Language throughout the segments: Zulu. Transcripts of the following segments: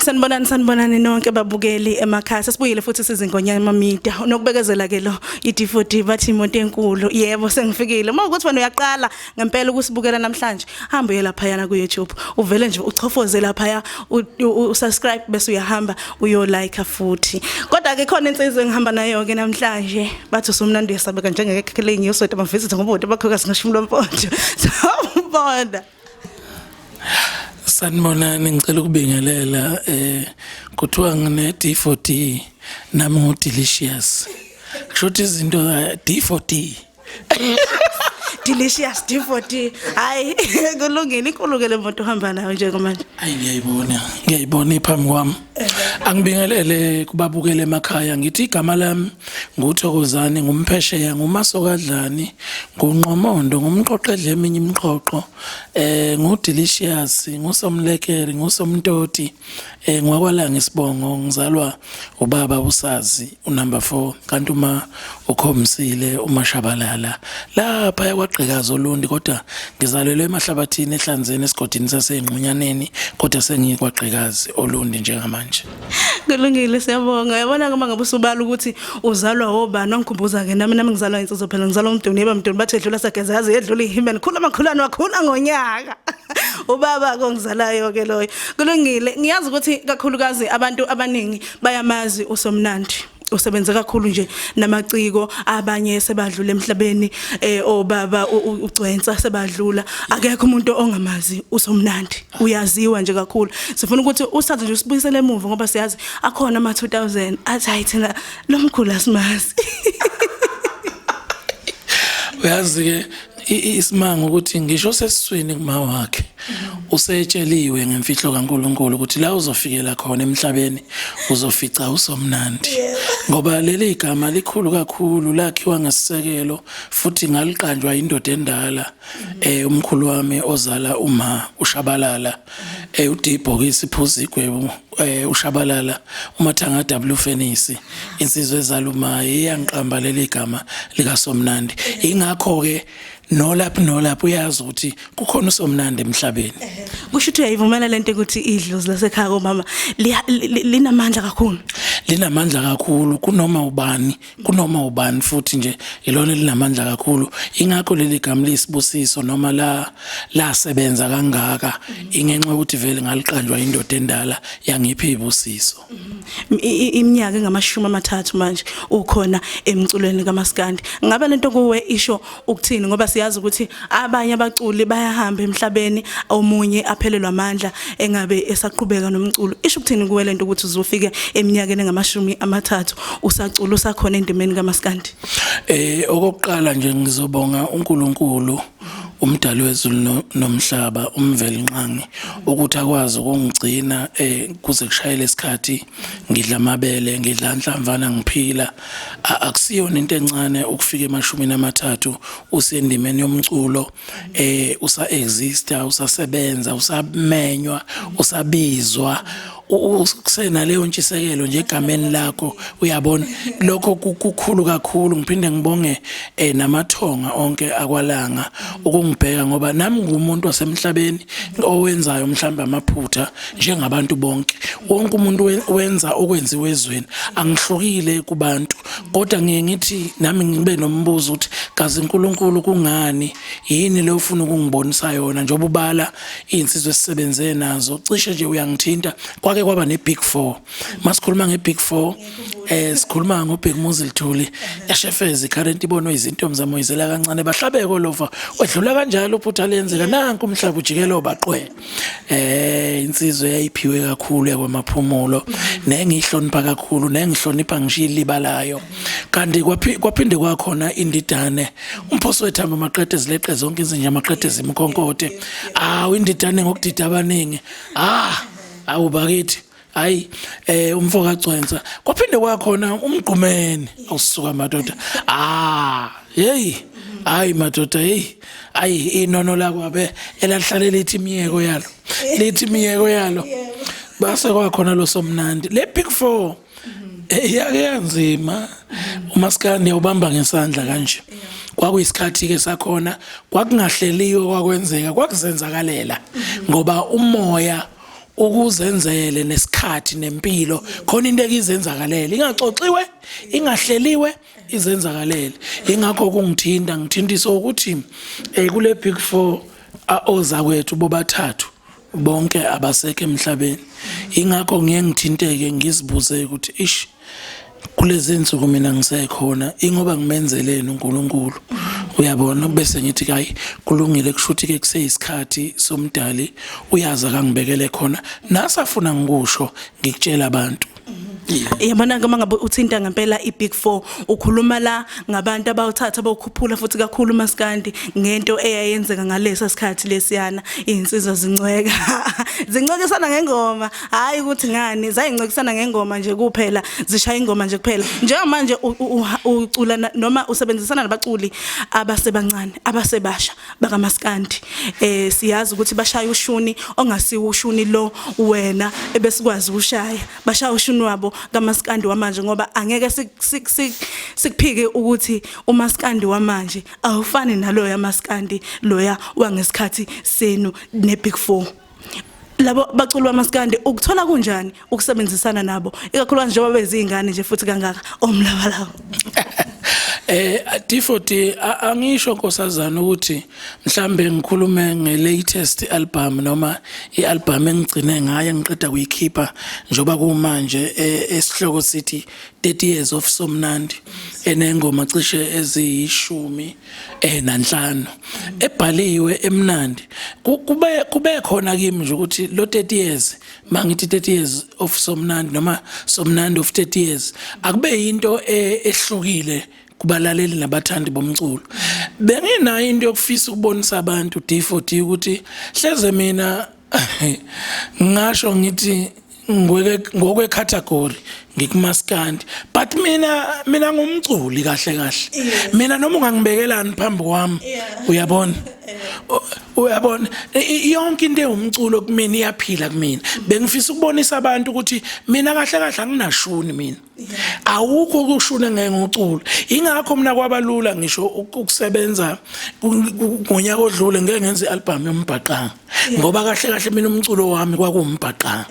Sanibonani nonke babukeli emakhaya. Sesibuyile futhi sizingonyama mamida. Nokubekezela ke lo iD4D bathi imoto enkulu. Yebo sengifikile. Uma ukuthi wena uyaqala ngempela ukusibukela namhlanje, hamba uye lapha yana ku YouTube. Uvele nje uchofoze lapha usubscribe bese uyahamba uyo like futhi. Kodwa ke khona insizwe engihamba nayo ke namhlanje. Bathi Somnandi yasabeka njengekekele ngiyosota bavizitha ngobude bakhoka singashimula mpondo. Sawubona. Sanibonani ngicela ukubingelela kuthiwa ngine D4D nami ngo delicious kushuthi izinto D4D delicious D4D hayi kulungile ikulungele umuntu ohamba nayo njengamanje hayi ngiyayibona iphambi kwami angibingelele kubabukele emakhaya ngithi igama lami nguThokozani ngumphesheya ngumasokadlani ngunqomondo ngumqoqedle eminye imqoqo ngudelicious ngusomlekeri ngusomntoti ngwakwalanga isibongo ngizalwa ubaba usazi unumber 4 kanti uma ukhomsile umashabalala lapha yakwaqhikazo Lundi kodwa ngizalelwe emahlabathini ehlanzeni esigodini sasengqunyaneni kodwa sengiyikwaqhikazi oLundi njengamanje kulungile siyabonga yabona kuma ngabe usubala ukuthi uzalwa obani ongikhumbuza ke nami ngizalwa insizwe phela ngizalwa umduni yebamduni bathi edlula sageza yazi edlula ihimeni khula amakhulana wakhula ngonyaka ubaba kongizalayo ke loyo kulungile ngiyazi ukuthi kakhulukazi abantu abaningi bayamazi uSomnandi usebenza kakhulu nje namaciko abanye sebadlula emhlabeni obaba uCwensa sebadlula akekho umuntu ongamazi uSomnandi uyaziwa nje kakhulu sifuna ukuthi usathi nje usibuyisele emuva ngoba siyazi akhona ama 2000 athi ayithina lomkhulu asimazi uyazi ke isimanga ukuthi ngisho sesiswini kuma wakhe usetsheliwe ngemfihlo kaNkuluNkulu ukuthi la uzofikela khona emhlabeni uzofica uSomnandi ngoba leli igama likhulu kakhulu lakhiwa ngesisekelo futhi ngaliqanjwa indoda endala umkhulu wami ozala uma ushabalala uDibhokisi Phuzigwe ushabalala uMathanga W Fenisi insizwe ezaluma iyangiqamba leli igama lika Somnandi ingakho ke nolapho uyazi ukuthi kukhona uSomnandi emhlabeni kusho ukuthi uyayivumela lento ukuthi idlozi lasekhaya komama linamandla kakhulu kunoma ubani futhi nje ilona linamandla kakhulu ingakho leli gama lisibusiso noma la sebenza kangaka ingenxa ukuthi vele ngaliqanjwa indoda endala yangiphi ibusiso iminyaka engama30 manje ukhona emculweni kaMaskandi ngabe lento kuwe isho ukuthini ngoba siyazi ukuthi abanye abaculi bayahamba emhlabeni omunye aphelelwa amandla engabe esaqhubeka nomculo isho ukuthini kuwe lento ukuthi uzofika eminyakeni engama30 usacula usakhona endimeni kaMaskandi okokuqala nje ngizobonga uNkulunkulu umdali wezulu nomhlaba umveli nqangi ukuthi akwazi ukungigcina kuze kushayele isikhathi ngidla amabele ngidla inhlamvana ngiphila akusiyona into encane ukufika ema30 usendimeni yomculo usa exista usasebenza usamenywa usabizwa ukusena leyo ntshisekelo nje egameni lakho uyabona lokho kukhulu kakhulu ngiphinde ngibonge namathonga onke akwalanga ukungibheka ngoba nami ngumuntu wasemhlabeni owenzayo mhlamba amaphutha njengabantu bonke wonke umuntu wenza okwenziwe ezweni angihlukile kubantu kodwa ngithi nami ngibe nombuzo ukuthi kazi uNkulunkulu kungani yini le ufuna ukungibonisa yona njengoba ubala insizwe esisebenze nazo cishe nje uyangithinta kwake kwaba neBig 4 masikhuluma ngeBig 4 sikhuluma noBhekumuzi Lithuli yashefeza current ibono izinto mzamoyizela kancane bahlabeko lova wedlula kanjalo uphutha lenzeka nanku umhlaba ujikelo baqwe insizwe yayiphiwe kakhulu yakwamaphumulo nengihlonipha kakhulu nengihlonipha ngishilibalayo kanti kwaphinde kwakhona indidane umphoso wethamba amaqede zileqe zonke izinja amaqede zimkhonkote indidane ngokudida abaningi awubakithi hayi umfo kaCwensa kwaphinde kwakhona umgqumeni awusuka madoda hayi madoda inono lakwabe elahlale lithi imiyeko yalo base kwakhona lo Somnandi le Big 4 yake yanzima uMaskandi uyabamba ngesandla kanje kwakuyisikhathi ke sakhona kwakungahleliwe kwakwenzeka kwakuzenzakalela ngoba umoya ukuzenzele nesikhathi nempilo khona into ekizenzakalele ingaxoxiwe ingahleliwe izenzakalele ingakho ngithintisa ukuthi kule big 4 ozakwethu bobathathu bonke abasekho emhlabeni ingakho ngithinteke ngizibuze ukuthi ish kulezi insuku mina ngisekhona ingoba ngimenzeleni uNkulunkulu uyabona bese ngithi hayi kulungile kushuthi ke kuseyisikhathi somdali uyaza kangibekele khona nasafuna ngikusho ngikutshela abantu yabona ke mangabe uthinta ngempela iBig 4 ukhuluma la ngabantu abawuthatha abawukhuphula futhi kakhulu uMaskandi ngento eyayenzeka ngalesa sikhathi lesiyana insizwa zincweka zincokisana ngengoma hayi ukuthi ngani zayincokisana ngengoma nje kuphela zishaya ingoma nje kuphela njengoba manje ucula noma usebenzisana nabaculi abasebancane abasebasha bakaMaskandi siyazi ukuthi bashaya ushuni ongasiwo ushuni lo wena ebesikwazi ushaya bashaya ushuni wabo kaMaskandi wamanje ngoba angeke sikuphike ukuthi uMaskandi wamanje awufani nalo yaMaskandi loya wangesikhathi senu neBig 4 labo baculi baMaskandi ukuthola kunjani ukusebenzisana nabo ikakhulukazi njengoba bezingane nje futhi kangaka omlabalabo D40 angisho Nkosazana ukuthi mhlambe ngikhulume ngelatest album noma ialbum engigcine ngayo ngiqeda kuyikhipha njoba kumanje esihloko sithi 30 years of Somnandi enengoma cishe eziyishumi nanhlanu ebhaliwe emnandi kube khona kimi nje ukuthi lo 30 years mangithi 30 years of Somnandi noma Somnandi of 30 years akube into ehlukile kubalaleli nabathandi bomculo benginayo into yokufisa ukubonisa abantu D40 ukuthi hleze mina ngasho ngithi ngokwe category ngikuMaskandi but mina ngumculi kahle mina noma ungangibekelani phambi kwami uyabona yonke into umculo kumina iyaphila kumina bengifisa ukubonisa abantu ukuthi mina kahle anginashuni mina awukho ukushuna ngengocula ingakho mina kwabalula ngisho ukusebenza ngonyaka odlule ngeke ngenze ialbum yombhaqanga ngoba kahle mina umculo wami kwakumbhaqanga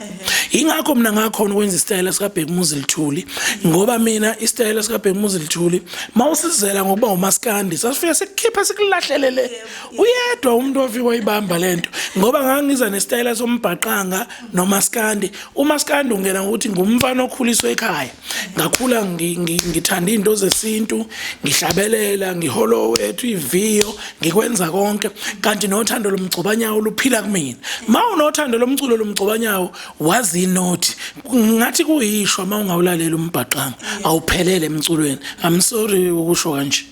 ingakho mina ngakhona ukwenza istyle sikaBhekumuzi Lithuli ngoba mina istyle sikaBhekumuzi Lithuli mawusizela ngokuba uMaskandi sasifika sikukhipha sikulahlelele uyedwa umuntu ofika wayibamba lento ngoba ngangiza nestyle sombhaqanga noMaskandi uMaskandi ungena ukuthi ngumfana okhuliswe ekhaya ngakhula ngithanda into zesintu ngihlabelela ngiholo wethu iviyo ngikwenza konke kanti nothando lomgcobanyawo luphila kumina mawunothando lomculo lomgcobanyawo wazi inothi ngathi kuyishwa mawungawulalela umbhaqanga awuphelele emculweni I'm sorry ukusho kanje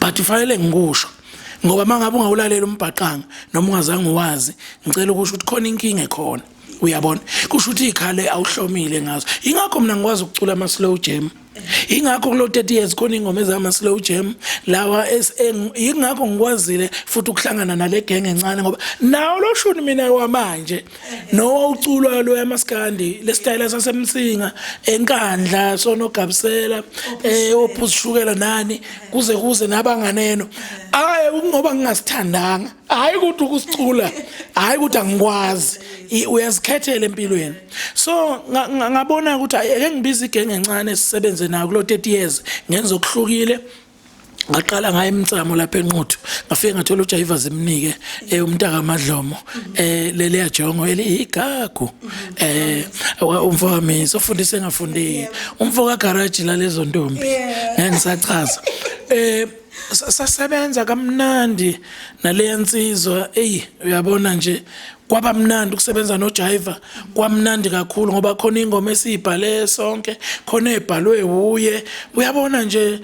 but fanele ngikusho ngoba mangabe ungawulalela umbhaqanga noma ungazange uwazi ngicela ukusho ukuthi khona inkinga ekhona uyabona kusho ukuthi ikhale awuhlomile ngazo ingakho mina ngikwazi ukucula ama slow jam ingakho kulo 30 years khona ingoma ezama slow jam lawa ingakho ngikwazile futhi ukuhlangana nale genge encane ngoba nawo lo shuni mina wamanje no uculwa lo yaMaskandi le style sasemsinga enkandla sonogabisela ophusishukela nani kuze nabanganeno hayi ngoba ngingasithandanga hayi ukuthi ukusicula hayi ukuthi angikwazi uyazikhethela empilweni so ngabona ukuthi ake ngibiza igenge encane esisebenze nayo kulo 30 years ngenza okuhlukile ngaqala ngaye imitsamo lapha enquthu ngafike ngathola uJayiva zimnike umntaka Madlomo lele yajongo eligagu umfoka mina sofundise ngafundile umfoka garage la lezo ntombi ngisachaza sasebenza kamnandi nale nsizwa uyabona nje kwaba mnandi ukusebenza noJayiva kwamnandi kakhulu ngoba khona ingoma esibhale sonke khona ebhalwe uye uyabona nje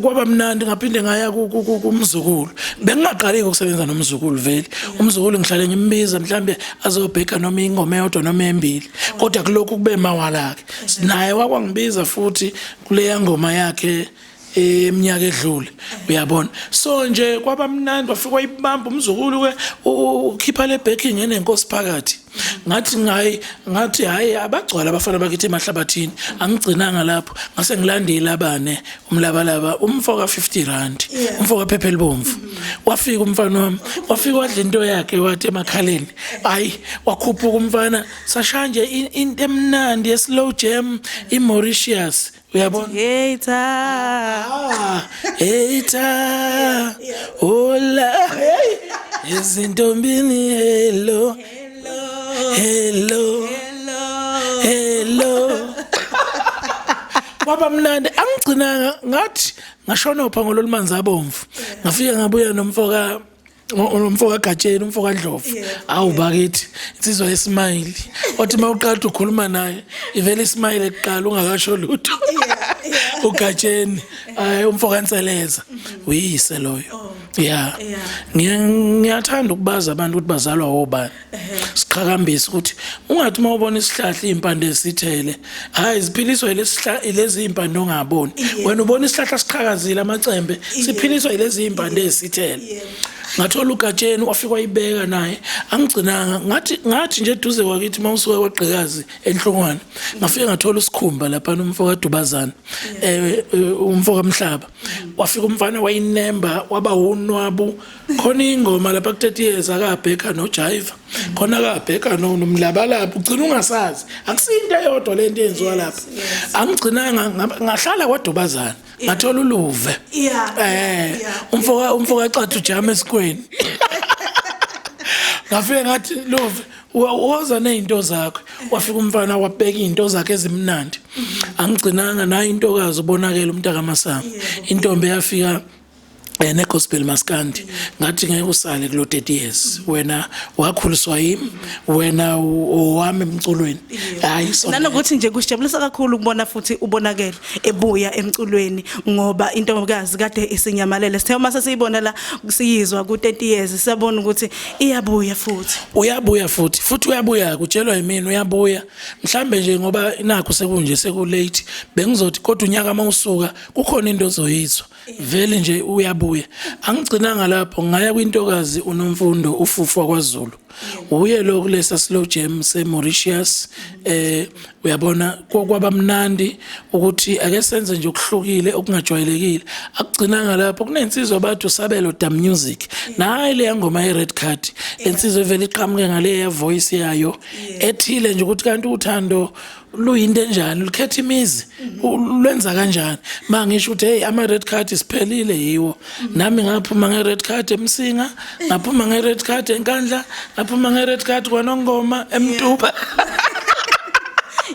kwaba mnandi ngaphinde ngaya kumzukulu bengingaqali ukusebenza nomzukulu vele umzukulu ngihlale ngimbiza mhlambe azobheka noma ingoma eyodwa noma embili kodwa kulokhu kube mawalakhe naye wakwangibiza futhi kule ngoma yakhe eminyaka edlule uyabona so nje kwabamnandi wafika wayibamba umzukulu ke ukhipha le backing enenkosi phakathi ngathi hayi abagcwala abafana bakithi emahlabathini angigcinanga lapho ngase ngilandile abane umlabalaba umfoka 50 rand umfoka phephe libomvu wafika umfana wami wafika wadla into yakhe wathi emakhaleni hayi wakhuphuka umfana sashanje into emnandi ye slow jam iMauritius uyabona hater hola izintombini hello kwaba mnandi angigcinanga ngathi ngashona uphango lolumanzi abomvu ngafika ngabuya nomfoka Gatsheni umfoka Ndlovu awu bakithi insizwa yesmile othi mawuqala ukukhuluma naye ivele ismile eqala ungakasho lutho uGatsheni umfoka Nseleza uyise loyo ngiyathanda ukubaza abantu ukuthi bazalwa obani siqhakambisa ukuthi ungathi mawubona isihlahla impande esithele hayi ziphiliswa ilezi impande ongaboni wena ubona isihlahla siqhakazile amacembe siphiliswa ilezi impande esithele ngathola uGatsheni wafika wayibeka naye angigcinanga ngathi nje duze kwakithi mawusuka kwagqikazi enhlongwane ngafika ngathola usikhumba lapha umfoka Dubazana umfoka Mhlaba wafika umfana wayinemba waba unwabu khona ingoma lapha ku30 years akabheka noJive khona akabheka nomlabalaba ugcina ungasazi akusinto eyodwa lento yenziwa lapha angigcinanga ngahlala kwaDubazana ngathola uluve umfoka Xathu ujama esikweni ngafike ngathi luve woza nezinto zakho wafika umfana wabheka izinto zakhe ezimnandi angigcinanga nayo intokazi ubonakala umntaka Masango intombi yafika negospel maskandi ngathi ngeke usale kulo 30 years wena wakhuliswa yimi wena owami emculweni hayi nanokuthi nje kusijabulisa kakhulu ukubona futhi ubonakele ebuya emculweni ngoba intombi kade isinyamalele sithe uma sesiyibona la siyizwa ku30 years siyabona ukuthi uyabuya futhi uyabuya kutshelwa yimini uyabuya mhlambe nje ngoba nakho sekunje sekulate bengizothi kodwa unyaka mawusuka kukhona into ozoyizwa vele nje uyabuya angigcinanga lapho ngaya kwintokazi unomfundo ufufwa kwaZulu uye lo kulesa slow jam seMauritius uyabona kwabamnandi ukuthi ake senze nje okuhlukile okungajwayelekile akugcinanga lapho kunensizwa bathu sabelo da music nayi le ngoma yeRed Card insizwe vele iqhamuke ngale voice yayo ethile nje ukuthi kanti uthando luyinto enjani likhetha imizi lwenza kanjani mangisho ukuthi hey ama Red Card isiphelile yiwo nami ngaphuma ngeRed Card eMsinga ngaphuma ngeRed Card eNkandla ngaphuma ngeRed Card kwaNongoma eMtuba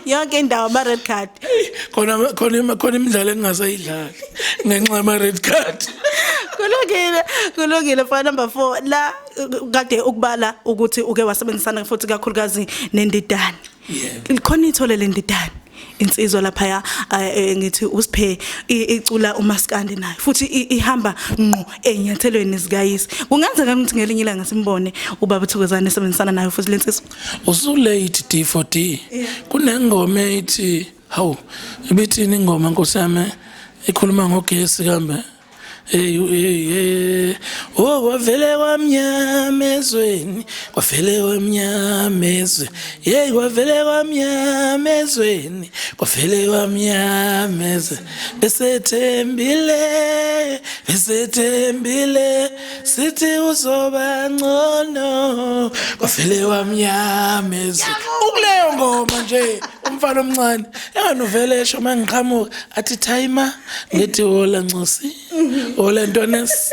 yonke indawo ama Red Card khona imidlalo engingasayidlali ngenxa yama Red Card kulungile for number 4 la kade ukubala ukuthi uke wasebenzisana futhi kakhulukazi nendidane likhona ithole lendidane insizwa lapha ngithi usiphe icula umaskandi nayo futhi ihamba ngqo enyathelweni zikayisi kungenzeka ukuthi ngelinye ilanga simbone ubaba Thokozani esebenzisana nayo futhi lensizwa usulate D4D kunengoma ethi hawu ibithini ingoma Nkosi yami ikhuluma ngogesi kambe kwavele kwamnyama ezweni kwavele kwamnyama ezweni kwavele kwamnyama ezweni kwavele kwamnyama ezweni besethembile sithi uzoba ngcono kwavele kwamnyama ezweni ukuleyo ngoma nje umfana omncane enganovele esho mangiqhamuka athi timer ngithi hola Ncosi hola Ntones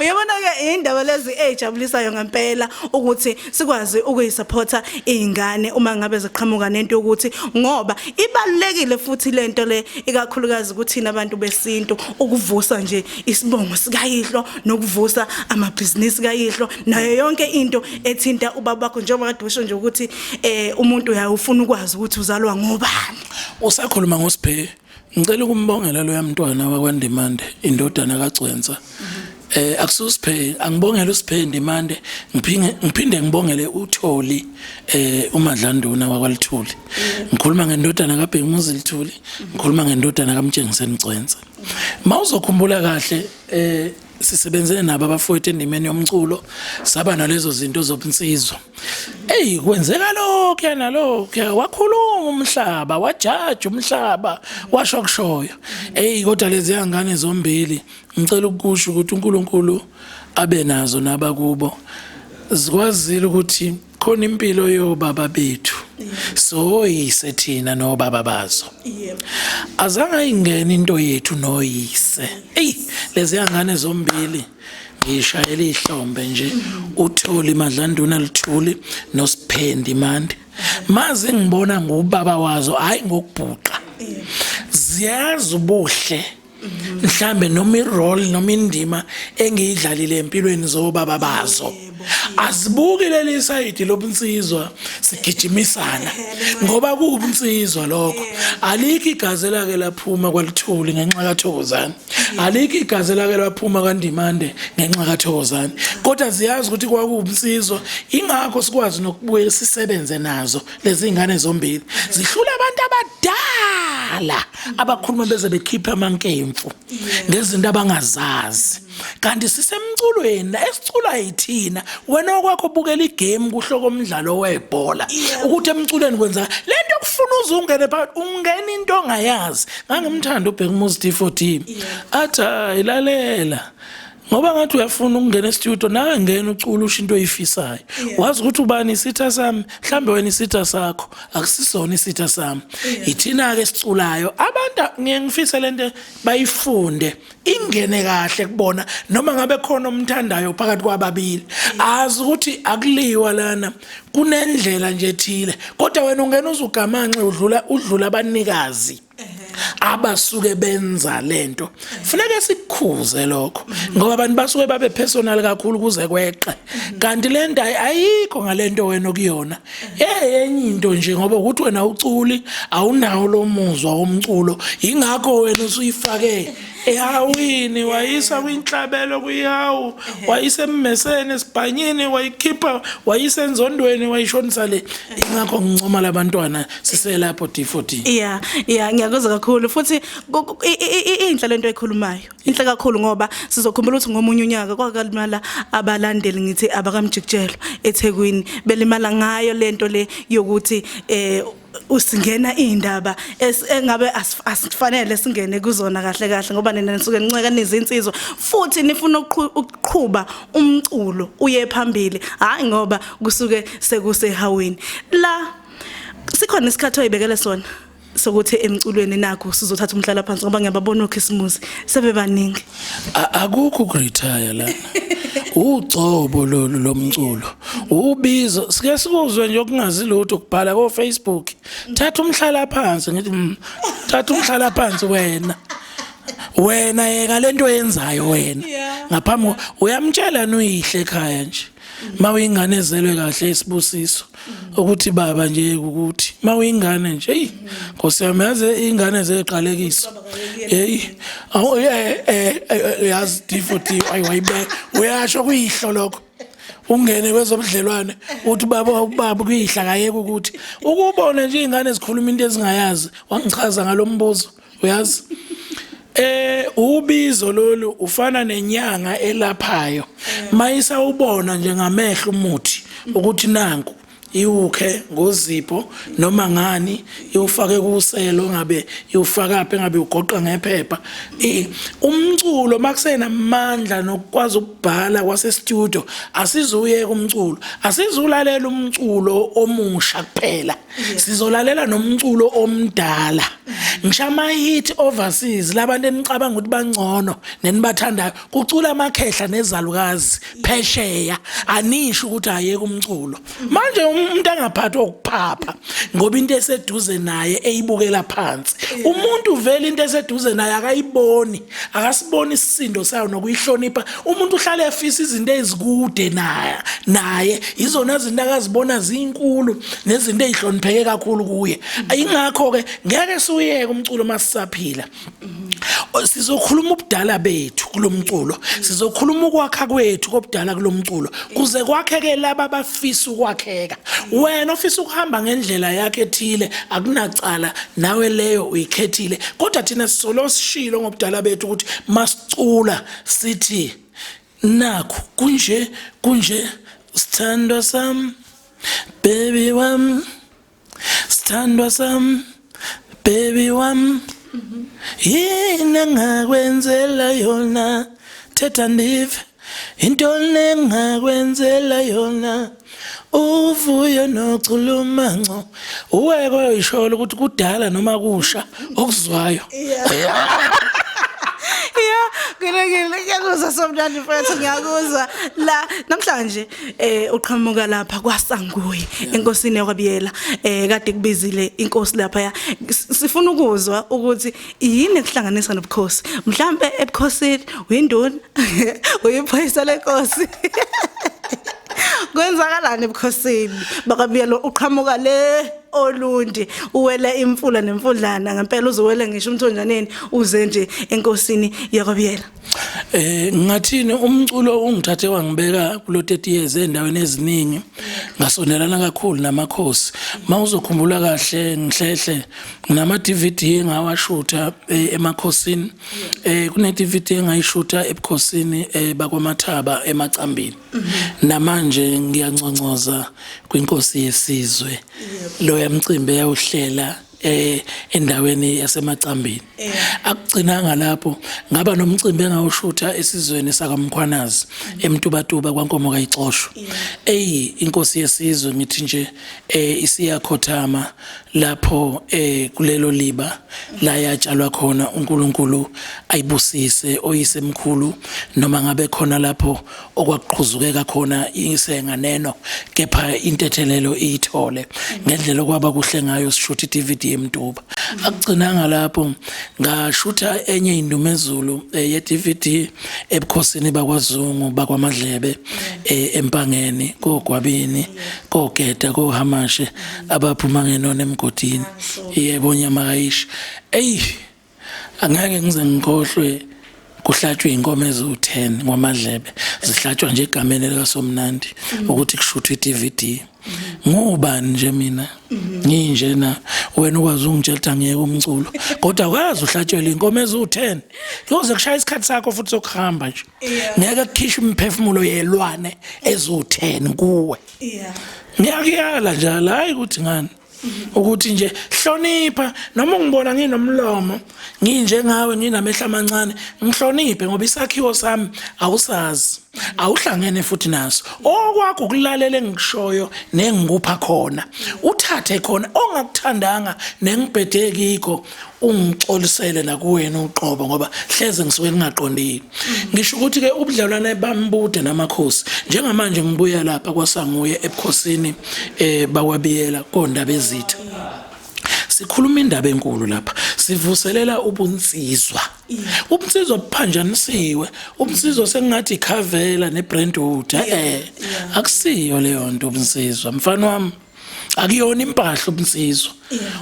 uyabona ke indaba lezi ejabulisayo ngempela ukuthi sikwazi ukuyisupporta izingane uma ngabe ziqhamuka nento ukuthi ngoba ibalulekile futhi lento le ikakhulukazi ukuthina abantu besintu ukuvusa nje isibongo sikayihlo nokuvusa amabhizinisi kayihlo nayo yonke into ethinta ubaba bakho njengoba kade usho nje ukuthi umuntu uyafuna ukwazi ukuthi uzalwa ngobani usakhuluma ngosiphe ngicela ukumbongela lo yamntwana wakwaNdimande indodana kaCwenza Akususiphe angibongele uSiphendi mande ngiphinde ngibongele uTholi uMadlanduna wakwaLithuli. Ngikhuluma ngendodana kaBhekumuzi Lithuli, ngikhuluma ngendodana kaMtshengiseni Cwenze. Mawuzokhumbula kahle sisebenze nabo abafowethu endimeni yomculo saba nalezo zinto zobunsizwa. Kwenzeka lokho yana lokho wakhuluma umhlaba wajaja umhlaba washo kushoyo. Kodwa lezi yangane zombili ngicela ukusho ukuthi uNkulunkulu abe nazo nabakubo zikwazile ukuthi khona impilo yobaba bethu soyise thina nobaba bazo. Azange ingene into yethu noyise. Lezi yangane zombili ngishayela ihlombe nje uTholi Madlanduna Lithuli noSiphendi mande maze ngibona ngubaba wazo hayi ngokubhuqa ziyazi ubuhle mhlambe noma irole noma indima engiyidlalile empilweni zobaba bazo azibuki leli side lobunsizwa sigijimisana ngoba kubunsizwa lokho alikho igazi lake laphuma kwaLithuli ngenxa kaThokozani alikho igazi lake laphuma kaNdimande ngenxa kaThokozani kodwa ziyazi ukuthi kwakubunsizwa ingakho sikwazi nokubuye sisebenze nazo lezi ingane zombili zihlula abantu abadala abakhuluma beze bekhipha amankemfu ngezinto abangazazi kanti sisemculweni esicula yithina wena okwakho bukela igame kuhloko umdlalo webhola ukuthi emculweni kwenza lento kufuna uzungene phakathi ungena into ongayazi ngangimthanda uBhekumuzi D14 athi ilalela ngoba ngathi uyafuna ukungena e-studio nawe ngena ucula usho into oyifisayo wazi ukuthi ubani isitha sami mhlambe wena isitha sakho akusisona isitha sami ithina ke siculayo abantu ngiyengifisa lento bayifunde ingene kahle kubona noma ngabe khona umthandayo phakathi kwababili azi ukuthi akuliwa lana kunendlela nje ethile kodwa wena ungena uzugamanxe udlula abanikazi abasuke benza lento funeka sikukhuze lokho ngoba abantu basuke babe personal kakhulu kuze kweqe kanti lento ayikho ngalento wena okuyona enye into nje ngoba ukuthi wena uculi awunawo lo muzwa womculo ingakho wena usuyifake ehawini wayisa kwinhlabelo kuyihawu wayisa emmeseni esibhanyini wayikhipha wayisa enzondweni wayishonisa le ingakho ngincoma labantwana siselapho D14 ngiyakuzwa kakhulu futhi inhle lento ekhulumayo inhle kakhulu ngoba sizokhumbula ukuthi ngomunye unyaka kwakalimala abalandeli ngithi abakamjikijelo eThekwini belimala ngayo lento le yokuthi usingena indaba engabe asifanele singene kuzona kahle kahle ngoba nina nisuke nceka nizinsizwa futhi nifuna ukuqhubha umculo uye phambili hayi ngoba kusuke sekusehawini la sikhona isikhathi oyibekele sona sokuthi emculweni nakho sizothatha umhlala phansi ngoba ngiyababona uKhisimuzi sebebaningi akukho ukuretire lana ucobo lomculo ubizo sike sikuzwe nje okungazi lutho kubhala ko Facebook thatha umhlala phansi ngithi thatha umhlala phansi wena yeka lento yenzayo wena ngaphambi uyamtshela noyihle ekhaya nje mawuyingane ezelwe kahle isibusiso ukuthi baba nje ukuthi mawuyingane nje Nkosi yami yazi ingane zeqalekiso yazi D14 ayiwayibe uyasho kuyihlo lokho ungene kwezobudlelwane uthi baba kuyihla kayeke ukuthi ukubona nje ingane ezikhuluma into ezingayazi wangichaza ngalombuzo uyazi ubizo lolu ufana nenyanga elaphayo mayisa ubona nje ngamehlo umuthi ukuthi nanku iwukhe ngozipho noma ngani iwufake kuselo ngabe iwufaka apha ngabe ugoqa ngephepha umculo makusena amandla nokwazi ukubhala kwase studio asizuyeka umculo asizulalela umculo omusha kuphela sizolalela nomculo omdala ngishama hit overseas labantu enicabanga ukuthi bangcono nenibathandayo kucula amakhehla nezalukazi phesheya anisho ukuthi ayeke umculo manje umuntu angaphathwa ukuphapha ngoba into eseduze naye eyibukela phansi umuntu vele into eseduze naye akayiboni akasiboni isisindo sayo nokuyihlonipha umuntu uhlala efisa izinto ezikude naye izona izinto akazibona zinkulu nezinto ezihlonipheke kakhulu kuye ingakho ke ngeke suyeke umculo masisaphila sizokhuluma ubudala bethu kulomculo sizokhuluma ukwakha kwethu kobudala kulomculo kuze kwakheke laba abafisa ukwakheka wena ofisa ukuhamba ngendlela yakhe ethile akunacala nawe leyo uyikhethile kodwa thina sisolo sishilo ngobudala bethu ukuthi masicula sithi nakho kunje sithandwa sam baby wam sithandwa sam baby wam yini ngakwenzela yona thetha ndive into nengakwenzela yona uvuyo nochulumanco uweke uyisholo ukuthi kudala noma kusha okuzwayo ngiyakuzwa Somnandi mfethu ngiyakuzwa la namhlanje uqhamuka lapha kwaSanguye enkosini yakwaBiyela kade kubizile inkosi lapha sifuna ukuzwa ukuthi yini ekuhlanganisa nobukhosi mhlambe ebukhosini uyinduna uyiphoyisa lenkosi kwenzakalani ebukhosini bakaBiyela uqhamuka le olundi uwele imfula nemfudlana ngempela uzowela ngisho umthonjaneni uze nje enkosini yakwaBiyela ngathini umculo ungithathe wangibeka kulo 30 years endaweni eziningi ngasondelana kakhulu namakhosi mawuzokhumbula kahle ngihlehle nama DVD engawashutha emakhosini kune DVD engayishutha ebukhosini bakwaMathaba emacambini namanje ngiyanconcoza kwinkosi yesizwe lo yamcimbi yawuhlela endaweni yasemacambini akugcinanga lapho ngaba nomcimbi engawushutha esizweni sakaMkhwanazi eMtubatuba kwaNkomo kaYixosho inkosi yesizwe ngithi nje isiyakhothama lapho kulelo liba la yatshalwa khona uNkulunkulu ayibusise oyisemkhulu noma ngabe khona lapho okwaqhuzukeka khona isenganeno kepha intethelelo iyithole ngendlela okwaba kuhle ngayo sishutha iDVD eMtuba akugcinanga lapho ngashutha enye indumezulu ye-DVD ebukhosini bakwaZungu bakwaMadlebe empangeni koGwabini koGeta koHamashe abaphuma ngenona emgodini yebo Nyamakayisha angeke ngize ngikhohlwe kuhlatshwe inkomo ezu10 ngoMadlebe zihlatshwa nje egameni likaSomnandi ukuthi kushuthwe iDVD ngubani nje mina nginjena wena ukwazi ungitshela ukuthi angiyeke umculo kodwa kwazi uhlatshelwe inkomo ezu10 kuze kushaya isikhathi sakho futhi sokuhamba nje ngeke kukhishwe imphefumulo yelwane ezu10 kuwe ngiyakuyala njalo hayi ukuthi ngani ukuthi nje hlonipha noma ungibona nginomlomo nginje ngawe nginamehla amancane ngihloniphe ngoba isakhiwo sami awusazi awuhlangene futhi naso okwakho ukulalela engikushoyo nengikupha khona uthathe khona ongakuthandanga nengibhedekiko ungixolisele nakuwena uqobo ngoba hleze ngisuke ngingaqondile ngisho ukuthi ke ubudlelwane bambude namakhosi njengamanje ngibuya lapha kwaSanguye ebukhosini bakwaBiyela koNdaba ezitha sikhuluma indaba enkulu lapha sivuselela ubunsizwa ubunsizwa buphanjanisiwe ubunsizwa sengathi ikhavela nebrandwood akusiyo leyo nto ubunsizwa mfana wami akuyona impahla ubunsizwa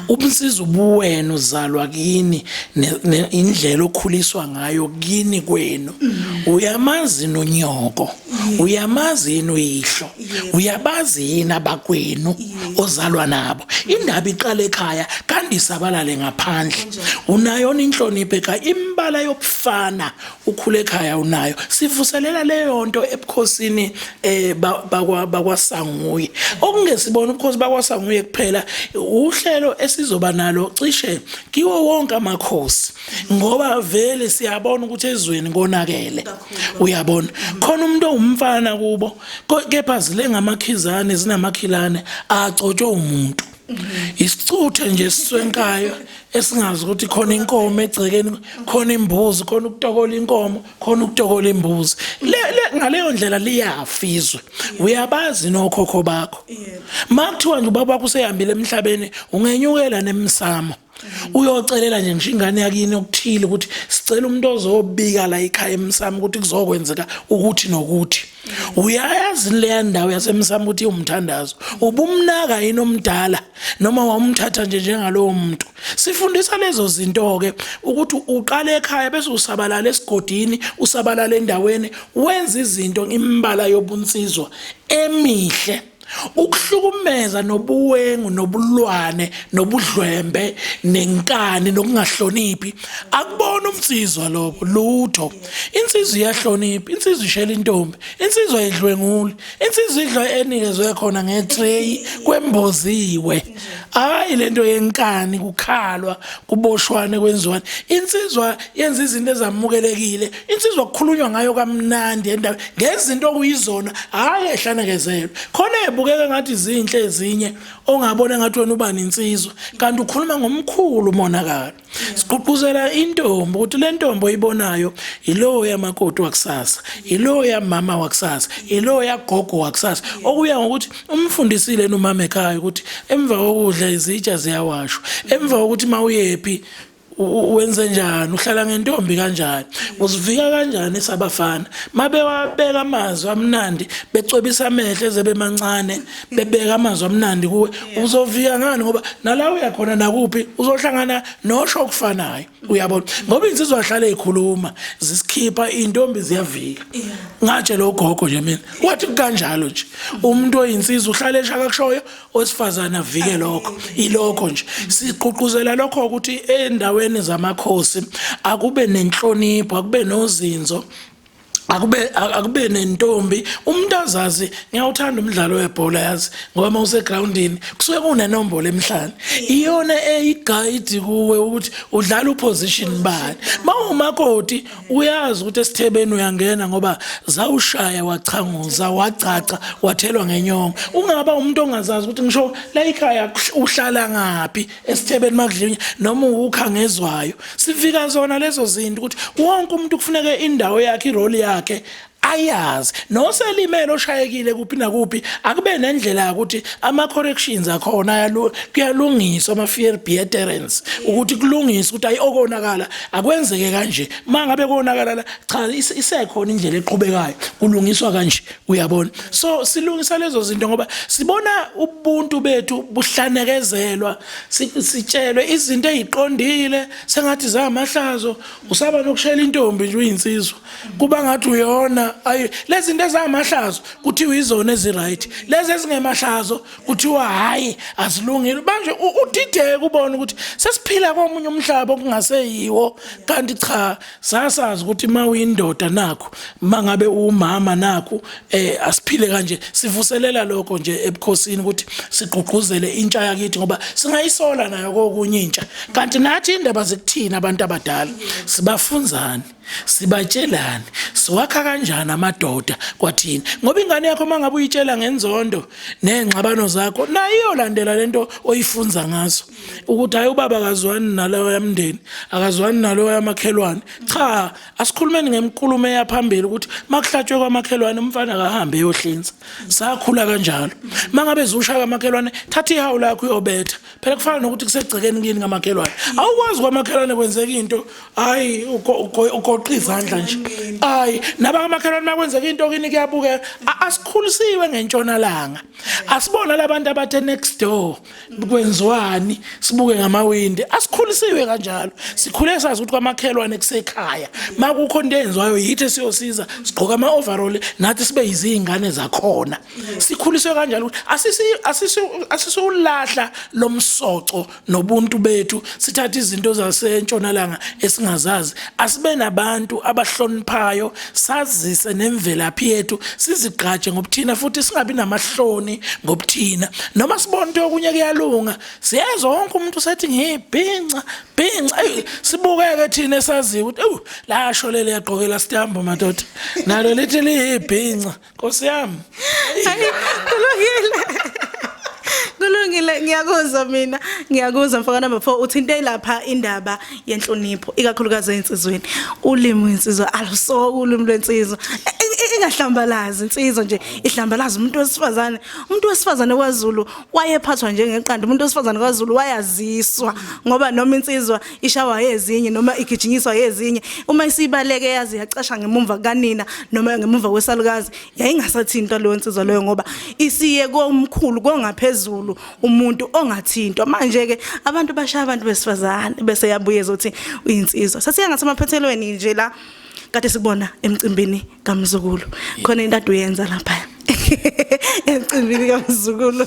ubunsizwa ubuwena uzalwa kini indlela okhuliswa ngayo kini kwenu uyamazi nonyoko uyamazi yini uyihlo uyabazi yini abakwenu ozalwa nabo indaba iqala ekhaya kanti sabalale ngaphandle unayo inhlonipho ekhaya imbala yobufana ukhule ekhaya unayo sivuselela leyo nto ebukhosini bakwaSanguye okungesibona ubukhosi bakwaSanguye kuphela uhlelo esizoba nalo cishe kiwo wonke amakhosi ngoba vele siyabona ukuthi ezweni konakele uyabona khona umuntu ongumfana kubo kepha zile ngamakhizane zinamakhilane agcotshwe umuntu isicuthe nje siswenkayo esingazi ukuthi khona inkomo egcekeni khona imbuzi khona ukutokola inkomo khona ukutokola imbuzi ngaleyo ndlela liyafizwe uyabazi nokhokho bakho makuthiwa nje ubaba wakho usehambile emhlabeni ungenyukela nemsamo uyocelela nje ngisho ingane yakini okuthile ukuthi sicela umuntu ozobika la ekhaya emsamo ukuthi kuzokwenzeka ukuthi nokuthi uyayazi le ndawo yasemsamo ukuthi umthandazo ubumnaka yini omdala noma wamthatha nje njengalowo muntu sifundisa lezo zinto ke ukuthi uqale ekhaya bese usabalala esigodini usabalala endaweni wenza izinto imbala yobunsizwa emihle ukuhlukumeza nobuwengu nobulwane nobudlwembe nenkani nokungahloniphi akubona umsizwa lobo lutho insizwa iyahlonipha insizwa ishela intombi insizwa idlwengule insizwa idla enikezwe khona ngetray kwemboziwe hayi lento yenkani kukhalwa kuboshwane kwenziwane insizwa yenza izinto ezamukelekile insizwa kukhulunywa ngayo kamnandi endawo ngezinto okuyizona hayi ehlanekezelwe khona ebukeka ngathi izinhle ezinye ongabona ngathi wena uba ninsizwa kanti ukhuluma ngomkhulu umonakalo siqhuquzela intombi ukuthi le ntombi oyibonayo ilo yamakoti wakusasa ilo yamama wakusasa ilo yagogo wakusasa okuya ngokuthi umfundisile nomama ekhaya ukuthi emva kokudla izitsha ziyawashwa emva kokuthi mawuyephi wenze njani uhlala ngentombi kanjani uzivika kanjani esabafana mabe wabeka amazwi amnandi becwebisa amehlo ezebe mancane bebeka amazwi amnandi kuwe uzovika ngani ngoba nalawo uyakhona nakuphi uzohlangana nosho okufanayo uyabona ngoba insizwa ahlale ezikhuluma zisikhipha intombi ziyavika ngatshe lo gogo nje mina wathi kanjalo nje umuntu oyinsizwa uhlale eshaka kushoyo osifazana avike lokho ilokho nje siqhuquzela lokho ukuthi endaweni zamakhosi akube nenhlonipho akube nozinzo akube nentombi umuntu azazi ngiyawuthanda umdlalo webhola yazi ngoba mawuse groundini kusuke kunenombolo emhlanje iyona eyiguide kuwe ukuthi udlala uposition bani mawumakoti uyazi ukuthi esithebeni uyangena ngoba zawushaya wachanguza wacaca wathelwa ngenyongo ungaba umuntu ongazazi ukuthi ngisho la ekhaya uhlala ngapi esithebeni makudlinya noma ukhangezwayo sifika zona lezo zinto ukuthi wonke umuntu kufuneka indawo yakhe irole yakhe ayazi noselimelo oshayekile kuphi nakuphi akube nendlela ukuthi ama corrections akhona kuyalungiswa ama fear deterrence ukuthi kulungiswe ukuthi ayokonakala akwenzeke kanje mangabe konakala la cha isekhona indlela eqhubekayo kulungiswa kanje uyabona so silungisa lezo zinto ngoba sibona ubuntu bethu buhlanekezelwa sitshelwe izinto eziqondile sengathi zamahlazo usaba nokushela intombi nje uyinsizwa kuba ngathi uyona ayi lezi zinto ezamahlazo kuthiwa izona eziright lezi ezingemahlazo kuthiwa hayi azilungile manje udideke ubone ukuthi sesiphila komunye umhlaba okungaseyiwo kanti cha sasazi ukuthi mawuyindoda nakho mangabe umama nakho asiphile kanje sivuselela lokho nje ebukhosini ukuthi siqhuquzele intsha yakithi ngoba singayisola nayo kokunye intsha kanti nathi indaba zekuthina abantu abadala sibafunzani sibatshelani siwakha kanjani amadoda kwathina ngoba ingane yakho mangabe uyitshela ngenzondo nengxabano zakho nayo iyolandela lento oyifunza ngazo ukuthi hayi ubaba akazwani nalowo yamndeni akazwani nalowo yamakhelwane cha asikhulumeni ngemkulumo eyaphambili ukuthi makuhlatshwe kwamakhelwane umfana akahambe eyohlinza sakhula kanjalo mangabe zushaya kwamakhelwane thatha ihawu lakho uyobetha phela kufana nokuthi kusegcekeni kini ngamakhelwane awukwazi kwamakhelwane kwenzeka into hayi ugoqa izandla nje hayi nabamakhelwane makwenzeka into kini kuyabuka asikhulisiwe ngentshonalanga asibona labantu abathe next door kwenziwani sibuke ngamawindi asikhulisiwe kanjalo sikhule sazi ukuthi kwamakhelwane kusekhaya makukho into enziwayo yithi siyosiza sigqoka ama overall nathi sibe yizingane zakhona sikhuliswe kanjalo asisulahla lomsoco nobuntu bethu sithatha izinto zasentshonalanga esingazazi asibe nabantu abahloniphayo sazise nemvelaphi yethu sizigqaje ngobuthina futhi singabi namahloni ngobuthina noma sibona into okunye kuyalunga siyezwa wonke umuntu sethi ngibhinca sibukeke thina esaziyo ukuthi lasho lele yaqhokela stambo madoda nalo lithi lihibhinca Nkosi yami kulungile ngiyakuzwa mina ngiyakuzwa mfana number 4 uthinte lapha indaba yenhlonipho ikakhulukazi einsizweni ulimi insizwa aluso ulimi lwensizwa ingahlambalazi insizwa nje ihlambalazi umuntu wesifazane kwaZulu wayephathwa njengeqanda umuntu wesifazane kwaZulu wayaziswa ngoba noma insizwa ishawa yezinye noma igijinyiswa yezinye uma isibaleke yazi yacasha ngemumva kanina noma ngemumva kwesalukazi yayingasathintwa leyo insizwa leyo ngoba isiye komkhulu kongaphezulu umuntu ongathintwa manje ke abantu bashaya abantu besifazane bese yabuye zothi uyinsizwa sasiya ngathi amaphethelweni nje la kade sikubona emcimbini kaMzukulu khona into aduyenza lapha emcimbini kaMzukulu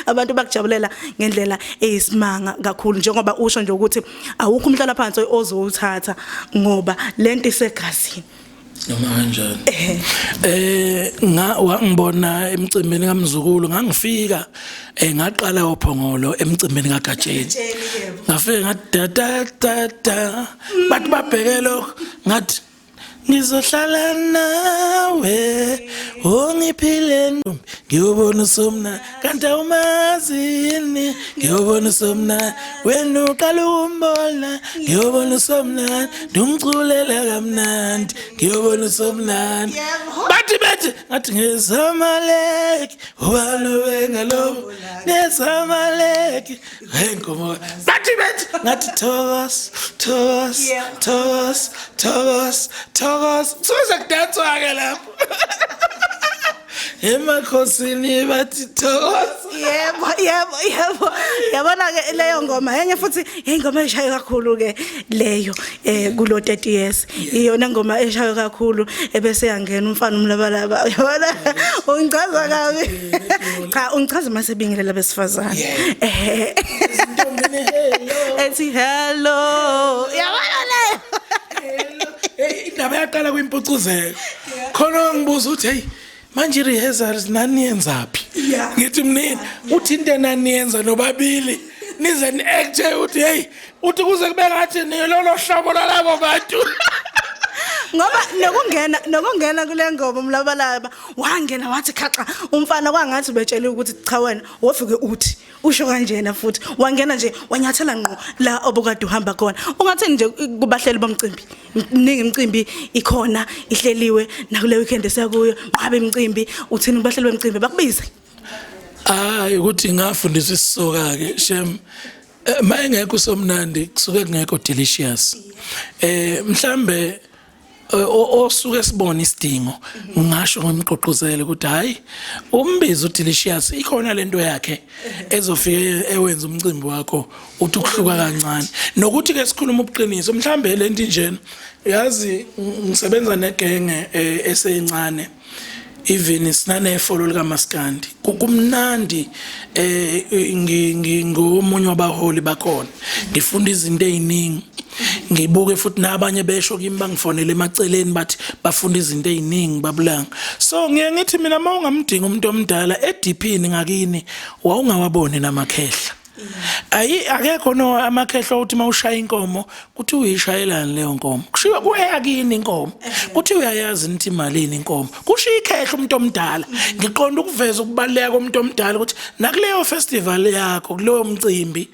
abantu bakujabulela ngendlela eyisimanga kakhulu njengoba usho nje ukuthi awukho umhlala phansi ozowuthatha ngoba lento isegazini noma kanjani ngibona emcimbini kaMzukulu ngangifika ngaqala uphongolo emcimbini kaGatsheni ngafika ngathi bathi babheke lokho ngathi ngizohlala nawe ungiphile ntombi ngiyobona usomna kanti awumazini ngiyobona usomna wena uqala umbona ngiyobona usomna ndumculela kamnandi ngiyobona usomna bathi ngathi ngezamaleki ubalo wengalo nezamaleki wenkomo bathi ngathi Thokozani soze kudanswa ke lapho emakhosini bathi Thokozani yebo yabona ke leyo ngoma yenye futhi ingoma eshayo kakhulu ke leyo kulo 30 years iyona ngoma eshayo kakhulu ebese yangena umfana umlabalaba yabona ungichaza kabi cha ungichaza mase bingelela besifazane izintombini hello ethi hello yabona leyo indaba yaqala kwimpucuzeko khona ngibuza uthi hey manje rehearsals nani yenzaphi ngithi mnini uthi into nani yenza nobabili nize ni-act uthi hey uthi kuze kube ngathi nilolo hlobo lalabo bantu ngoba nokungena kule ngoma umlabalaba wangena wathi khaxa umfana kwangathi ubetshela ukuthi cha wena wofike uthi usho kanjena futhi wangena nje wanyathela ngqo la obukade uhamba khona ungathini nje kubahleli bomcimbi mningi imicimbi ikhona ihleliwe nakule weekend esiyakuyo ngabe imicimbi uthini kubahleli bomcimbi bakubize hayi ukuthi ngafundisa isisoka ke shem mayengekho Somnandi kusuke kungekho delicious mhlambe osuke sibona isidingo ngisho ngomqoqozele ukuthi hayi umbizo delicious ikhona lento yakhe ezofika ewenza umcimbi wakho uthi ukuhluka kancane nokuthi ke sikhuluma ubuqiniso mhlambe lento njena yazi ngisebenza negenge eseyincane even sinane follow lika Maskandi kumnandi ngomunye wabaholi bakhona ngifunda izinto eziningi ngibuke futhi nabanye besho kimi bangifonela emaceleni bathi bafunda izinto eziningi babulanga so ngiye ngithi mina mawungamdinga umuntu omdala ediphini ngakini wawungawabone namakhehla akekho no amakhehla uthi mawushaya inkomo kuthi uyishayelana leyo nkomo kushiya kuyakini inkomo kuthi uyayazi nithi imalini inkomo kushiya ikhehla umuntu omdala ngiqonda ukuveza ukubaleka komuntu omdala ukuthi nakuleyo festival yakho kuleyo mcimbi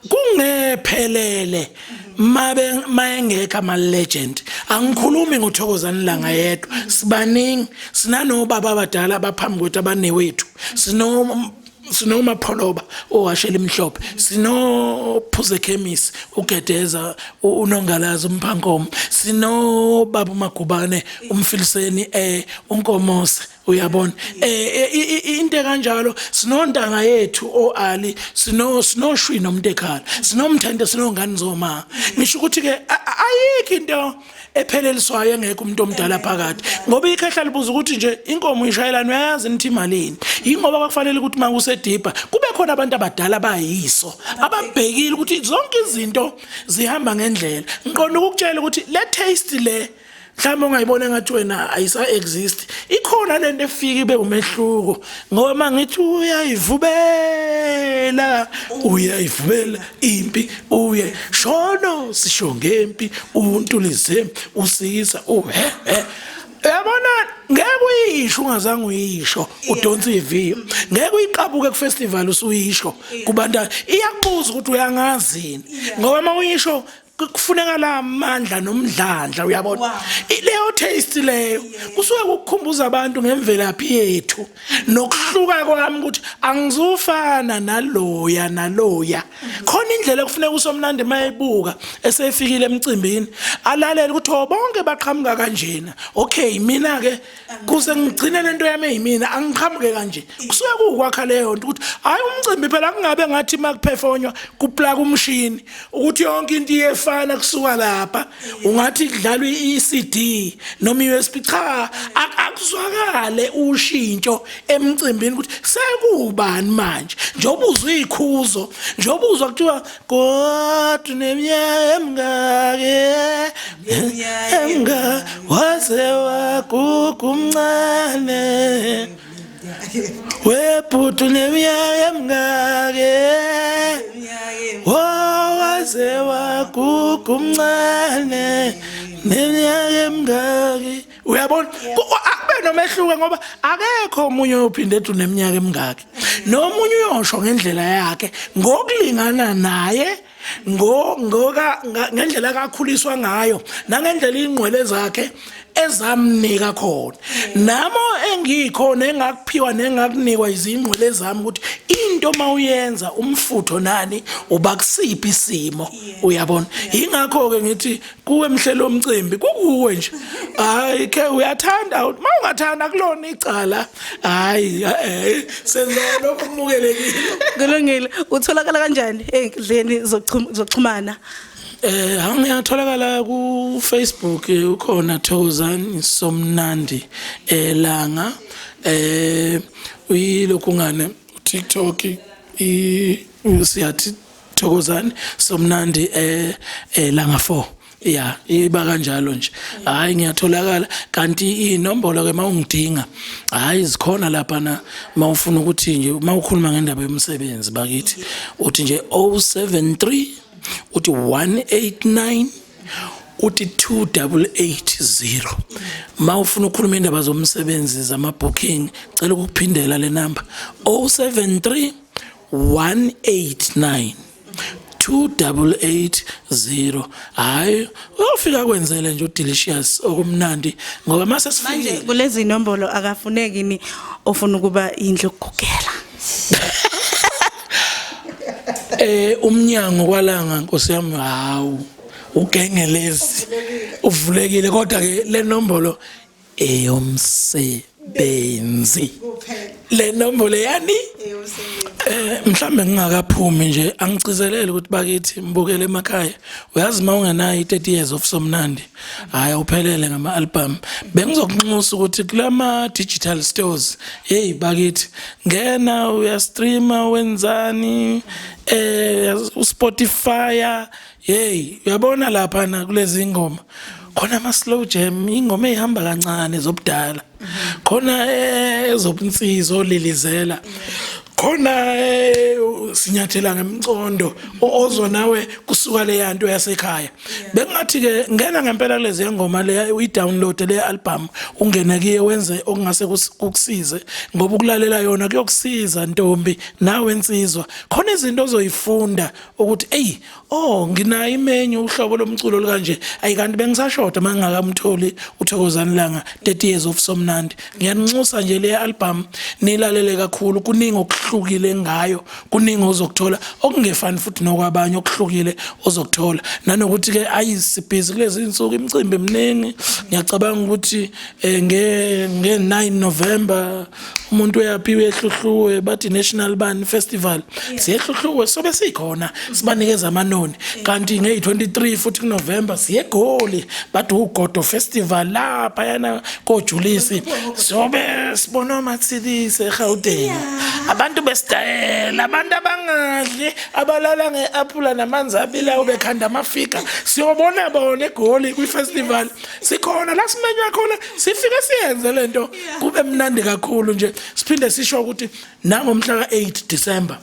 kungephelele mayengeka ama legend angikhulumi ngoThokozani Langa yedwa sibaningi sinanobaba abadala abaphambi kwethu abanewethu sinomapholoba owashela imhlophe sinophuze chemist ugedeza unongalazi umphankomo sinobaba uMagubane umfiliseni unkomose uyabona into kanjalo sinontanga yethu oali sinoshwi nomntekhala sinomthande sinongani zoma ngisho ukuthi ke ayikho into epheleliswayo engekho umuntu omdala phakathi ngoba ikhehla libuza ukuthi nje inkomo ishayelana uyayazi nithi imalini ingoba kwakufanele ukuthi makusedipa kube khona abantu abadala abayiso ababhekile ukuthi zonke izinto zihamba ngendlela ngiqonda ukukutshela ukuthi le taste le mhlawumbe ungayibona ngathi wena ayisa exist ikhona lento efika ibe umehluko ngoba mangithi uyayivubela impi uye shono sisho ngempi untulizeme usisa yabona ngeke uyisho ungazange uyisho udonsa iviyo ngeke uyiqabuke ku festival usuyisho kubantu iyakubuza ukuthi uyangazini ngoba mawuyisho kufuneka la amandla nomdlandla uyabona leyo taste leyo kusuke ukukhumbuza abantu ngemvelaphi yethu nokuhluka kwami ukuthi angizufana naloya khona indlela kufuneka uSomnandi mayibuka esefikile emcimbini alalela ukuthi bonke baqhamuka kanjena okay mina ke kuse ngigcine lento yami eyimina angiqhamuke kanje kusuke kukwakha leyo nto ukuthi hayi umcimbi phela kungabe ngathi makuphefonywa kuplaka umshini ukuthi yonke into iyefana kusuka lapha ungathi kudlalwa iCD noma USB cha akuzwakale ushintsho emcimbini ukuthi sekubani manje njoba uzwa ikhuzo njoba uzwa kuthiwa kodwa neminyaka emngake waze wagukumncane webhutu neminyaka emngake waze wagukumncane neminyaka emngake uyabona akube nomehluko ngoba akekho umunye ophinde ethi uneminyaka emingaki nomunye uyosho ngendlela yakhe ngokulingana naye ngendlela akakhuliswa ngayo nangendlela ingqwele zakhe ezamnika khona namo engikhona engakuphiwa nengakunikwa izingqwele zami ukuthi into mawuyenza umfutho nani uba kusiphi isimo uyabona ingakho ke ngithi kuwe mhlelo omcimbi kukuwe nje hayi ke uyathanda ukuthi mawungathanda kulona icala hayi senza lokho kumukelekile kulungile utholakala kanjani enkundleni zokuxhumana ngiyatholakala ku Facebook ukhona Thokozani Somnandi Langa uyilokhu ngane TikTok siyathi Thokozani Somnandi Langa 4 yeah iba kanjalo nje hayi ngiyatholakala kanti inombolo ke mawungidinga hayi zikhona lapha na mawufuna ukuthi nje mawukhuluma ngendaba yomsebenzi bakithi uthi nje 073 uthi 189 uthi 2880 mawufuna ukukhuluma indaba zomsebenzi zamabooking cela ukuphindela le number 073 189 2880 hayi ufika kwenzele nje udelicious okumnandi ngoba mase sifike manje kulezi inombolo akafuneki ni ofuna ukuba indlu ukugugela umnyango kwalanga Nkosi yami hawu ugengelezi uvulekile kodwa ke le nombolo eyomsebenzi le nombolo yani mhlambe ngingakaphumi nje angicizelele ukuthi bakithi mbukele emakhaya uyazi mawungenayo 30 years of Somnandi hayi uphelele ngama album bengizokunxusa ukuthi kulama digital stores hey bakithi ngena uya streama wenzani uSpotify hey uyabona lapha na kulezi ingoma khona ama slow jam ingoma ehamba kancane zobudala khona ezobunsizo olilizela khona sinyathela ngemcondo ozo nawe kusuka le yanto yasekhaya bengathi ke ngena ngempela lezi ngoma le uyi-download le album ungena kiye wenze okungase kukusize ngoba ukulalela yona kuyokusiza ntombi nawe ensizwa khona izinto ozoyifunda ukuthi nginayo imenyu uhlobo lomculo kanje ayikanti bengisashoda mangingakamtholi uThokozani Langa 30 years of Somnandi ngiyanxusa nje le album nilalele kakhulu kuningi okuhlukile ngayo kuningi ozokuthola okungefani futhi nokwabanye okuhlukile ozokuthola nanokuthi ke ayisibhizi kulezi insuku imicimbi eminingi ngiyacabanga ukuthi nge9 November umuntu uyaphiwe ehluhluwe bathi National Band Festival siyehluhluwe sobe sikhona sibanikeza amanoni kanti nge23 futhi kuNovember siyegoli bathi uGodo Festival lapha yana koJulisi sobe sibona amathilisi eGauteng abantu bestyle abantu abangadli abalala ngeaphula namanzi abila ubekhanda amafika siyobona bona egoli kwi-festival sikhona la simenywa khona sifike siyenze lento kube mnandi kakhulu nje siphinde sisho ukuthi nangomhla ka8 December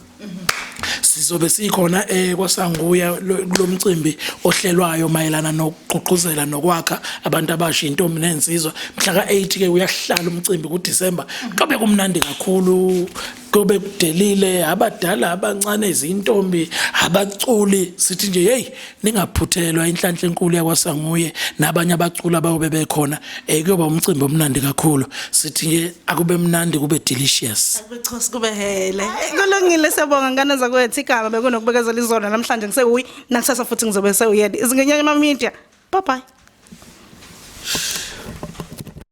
sizobe sikhona kwaSanguya kulomcimbi ohlelwayo mayelana nokuqhuquzela nokwakha abantu abasha intombi nensizwa mhla ka8 ke uyahlala umcimbi kuDecember kabe kumnandi kakhulu kube kudelile abadala abancane izintombi abaculi sithi nje hey ningaphuthelwa inhlanhla enkulu yakwaSanguye nabanye abaculi abayobe bekhona kuyoba umcimbi omnandi kakhulu sithi nje akube mnandi kube delicious Akuchosi kube hele. Kulungile siyabonga ngane zakwethu igama bekunokubekezela izona namhlanje ngisewuyi nakusasa futhi ngizobe sewuyena. Izingenyanya ama media. Bye bye.